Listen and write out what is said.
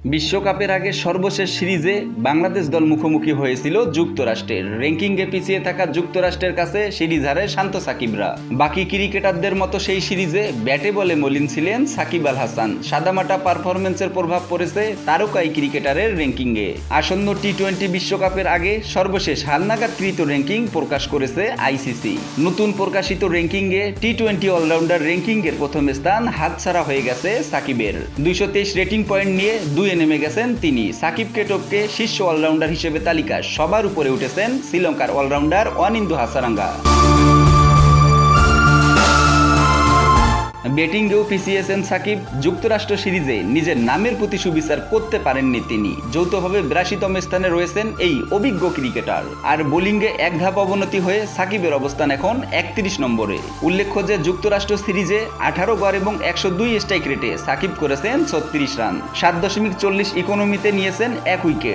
বিশ্বকাপের আগে সর্বশেষ সিরিজে বাংলাদেশ দল মুখোমুখি হয়েছিল যুক্তরাষ্ট্রের। র্যাঙ্কিংয়ে পিছিয়ে থাকা যুক্তরাষ্ট্রের কাছে সিরিজ হারে শান্ত সাকিবরা। বাকি ক্রিকেটারদের মতো সেই সিরিজে ব্যাটে বলে মলিন ছিলেন সাকিব আল হাসান। সাদামাটা পারফরম্যান্সের প্রভাব পড়েছে তারকাই ক্রিকেটারের র্যাঙ্কিংয়ে। আসন্ন টি-20 বিশ্বকাপের আগে সর্বশেষ হালনাগাদকৃত র্যাঙ্কিং প্রকাশ করেছে আইসিসি। নতুন প্রকাশিত র্যাঙ্কিংয়ে টি-20 অলরাউন্ডার র্যাঙ্কিংয়ের প্রথম স্থান হাতছাড়া হয়ে গেছে সাকিবের। 223 রেটিং পয়েন্ট নিয়ে নেমে গেছেন তিনি। সাকিবকে টপকে শীর্ষ অলরাউন্ডার হিসেবে তালিকায় সবার উপরে উঠেছেন শ্রীলঙ্কার অলরাউন্ডার অনিন্দু হাসারাঙ্গা। ব্যাটিংয়েও পিছিয়েছেন সাকিব। যুক্তরাষ্ট্র সিরিজে নিজের নামের প্রতি সুবিচার করতে পারেননি তিনি। যৌথভাবে 82তম স্থানে রয়েছেন এই অভিজ্ঞ ক্রিকেটার। আর বোলিংয়ে এক ধাপ অবনতি হয়ে সাকিবের অবস্থান এখন 31 নম্বরে। উল্লেখ্য যে যুক্তরাষ্ট্র সিরিজে 18 গড় এবং 102 স্ট্রাইক রেটে সাকিব করেছেন 36 রান। 7.40 ইকোনমিতে নিয়েছেন 1 উইকেট।